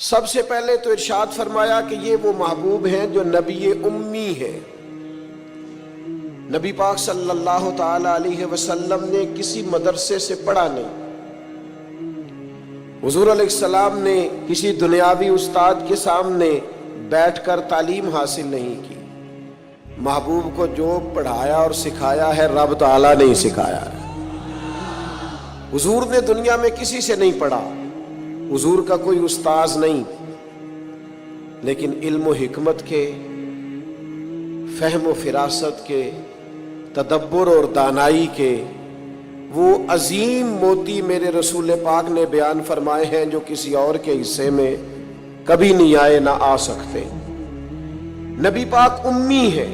سب سے پہلے تو ارشاد فرمایا کہ یہ وہ محبوب ہیں جو نبی امی ہے۔ نبی پاک صلی اللہ تعالی علیہ وسلم نے کسی مدرسے سے پڑھا نہیں، حضور علیہ السلام نے کسی دنیاوی استاد کے سامنے بیٹھ کر تعلیم حاصل نہیں کی۔ محبوب کو جو پڑھایا اور سکھایا ہے رب تعالیٰ نے ہی سکھایا ہے۔ حضور نے دنیا میں کسی سے نہیں پڑھا، حضور کا کوئی استاذ نہیں، لیکن علم و حکمت کے، فہم و فراست کے، تدبر اور دانائی کے وہ عظیم موتی میرے رسول پاک نے بیان فرمائے ہیں جو کسی اور کے حصے میں کبھی نہیں آئے، نہ آ سکتے۔ نبی پاک امی ہے،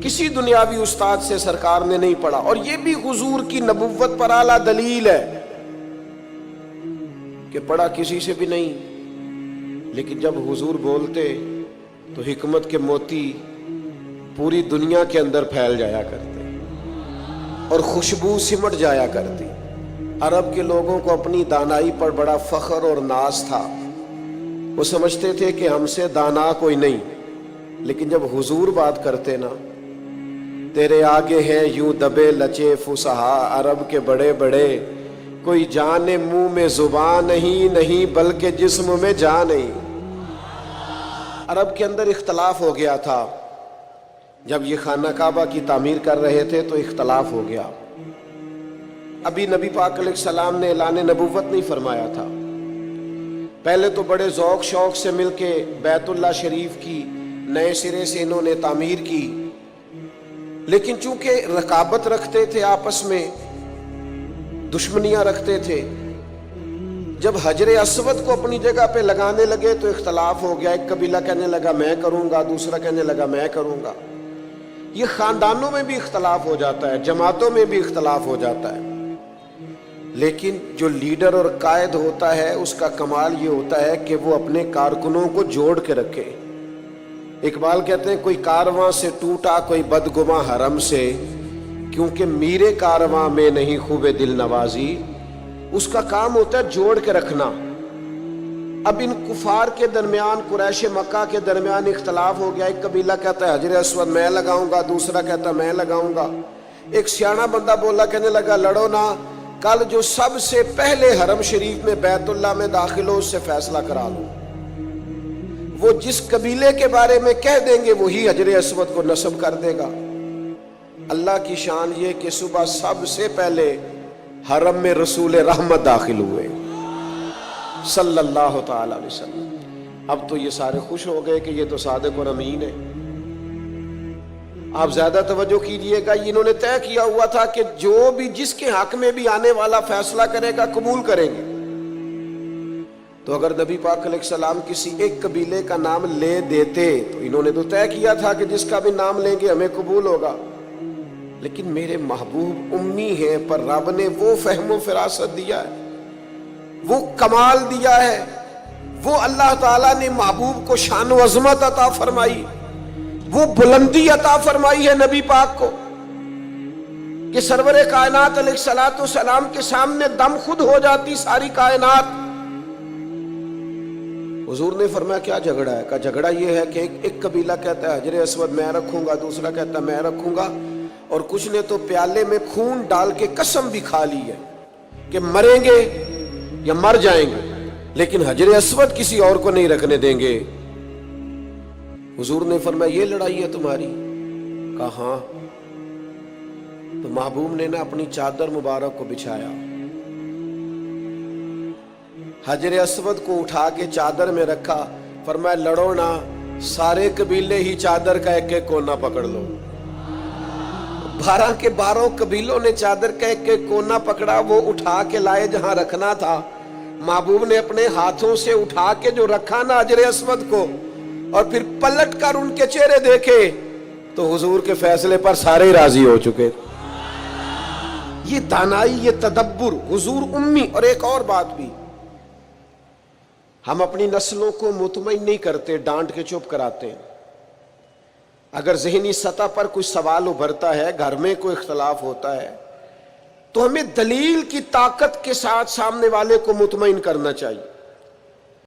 کسی دنیاوی استاد سے سرکار نے نہیں پڑھا، اور یہ بھی حضور کی نبوت پر اعلیٰ دلیل ہے کہ پڑھا کسی سے بھی نہیں، لیکن جب حضور بولتے تو حکمت کے موتی پوری دنیا کے اندر پھیل جایا کرتے اور خوشبو سمٹ جایا کرتی۔ عرب کے لوگوں کو اپنی دانائی پر بڑا فخر اور ناز تھا، وہ سمجھتے تھے کہ ہم سے دانا کوئی نہیں، لیکن جب حضور بات کرتے نا، تیرے آگے ہیں یوں دبے لچے فصحا عرب کے بڑے بڑے، کوئی جان منہ میں زبان نہیں بلکہ جسم میں جان نہیں۔ عرب کے اندر اختلاف ہو گیا تھا، جب یہ خانہ کعبہ کی تعمیر کر رہے تھے تو اختلاف ہو گیا۔ ابھی نبی پاک علیہ السلام نے اعلان نبوت نہیں فرمایا تھا، پہلے تو بڑے ذوق شوق سے مل کے بیت اللہ شریف کی نئے سرے سے انہوں نے تعمیر کی، لیکن چونکہ رقابت رکھتے تھے، آپس میں دشمنیاں رکھتے تھے، جب حجر اسود کو اپنی جگہ پہ لگانے لگے تو اختلاف ہو گیا۔ ایک قبیلہ کہنے لگا میں کروں گا، دوسرا کہنے لگا میں کروں گا۔ یہ خاندانوں میں بھی اختلاف ہو جاتا ہے، جماعتوں میں بھی اختلاف ہو جاتا ہے، لیکن جو لیڈر اور قائد ہوتا ہے اس کا کمال یہ ہوتا ہے کہ وہ اپنے کارکنوں کو جوڑ کے رکھے۔ اقبال کہتے ہیں کوئی کارواں سے ٹوٹا کوئی بدگماں حرم سے، کیونکہ میرے کارواں میں نہیں خوب دل نوازی۔ اس کا کام ہوتا ہے جوڑ کے رکھنا۔ اب ان کفار کے درمیان، قریش مکہ کے درمیان اختلاف ہو گیا، ایک قبیلہ کہتا ہے حجر اسود میں لگاؤں گا، دوسرا کہتا ہے میں لگاؤں گا۔ ایک سیاںا بندہ بولا، کہنے لگا لڑو نہ، کل جو سب سے پہلے حرم شریف میں بیت اللہ میں داخل ہو اس سے فیصلہ کرا لو۔ وہ جس قبیلے کے بارے میں کہہ دیں گے وہی حجر اسود کو نصب کر دے گا۔ اللہ کی شان یہ کہ صبح سب سے پہلے حرم میں رسول رحمت داخل ہوئے صلی اللہ تعالی علیہ وسلم۔ اب تو یہ سارے خوش ہو گئے کہ یہ تو صادق اور امین ہے۔ آپ زیادہ توجہ کیجئے گا، انہوں نے طے کیا ہوا تھا کہ جو بھی جس کے حق میں بھی آنے والا فیصلہ کرے گا قبول کریں گے۔ تو اگر نبی پاک علیہ السلام کسی ایک قبیلے کا نام لے دیتے تو انہوں نے تو طے کیا تھا کہ جس کا بھی نام لیں گے ہمیں قبول ہوگا، لیکن میرے محبوب امی ہیں، پر رب نے وہ فہم و فراست دیا ہے، وہ کمال دیا ہے، وہ اللہ تعالیٰ نے محبوب کو شان و عظمت عطا فرمائی، وہ بلندی عطا فرمائی ہے نبی پاک کو کہ سرور کائنات علیہ السلام کے سامنے دم خود ہو جاتی ساری کائنات۔ حضور نے فرمایا کیا جھگڑا ہے؟ کہا جھگڑا یہ ہے کہ ایک قبیلہ کہتا ہے حجر اسود میں رکھوں گا، دوسرا کہتا ہے میں رکھوں گا، اور کچھ نے تو پیالے میں خون ڈال کے قسم بھی کھا لی ہے کہ مریں گے یا مر جائیں گے، لیکن حجر اسود کسی اور کو نہیں رکھنے دیں گے۔ حضور نے فرمایا یہ لڑائی ہے تمہاری؟ کہا ہاں۔ تو محبوب نے اپنی چادر مبارک کو بچھایا، حجر اسود کو اٹھا کے چادر میں رکھا، فرمایا لڑو نہ، سارے قبیلے ہی چادر کا ایک ایک کونا پکڑ لو۔ 12 کے 12 قبیلوں نے چادر کا ایک ایک کونا پکڑا، وہ اٹھا کے لائے جہاں رکھنا تھا۔ محبوب نے اپنے ہاتھوں سے اٹھا کے جو رکھا نا حجر اسود کو، اور پھر پلٹ کر ان کے چہرے دیکھے تو حضور کے فیصلے پر سارے راضی ہو چکے۔ یہ دانائی، یہ تدبر، حضور امی۔ اور ایک اور بات بھی، ہم اپنی نسلوں کو مطمئن نہیں کرتے، ڈانٹ کے چپ کراتے ہیں۔ اگر ذہنی سطح پر کوئی سوال ابھرتا ہے، گھر میں کوئی اختلاف ہوتا ہے، تو ہمیں دلیل کی طاقت کے ساتھ سامنے والے کو مطمئن کرنا چاہیے۔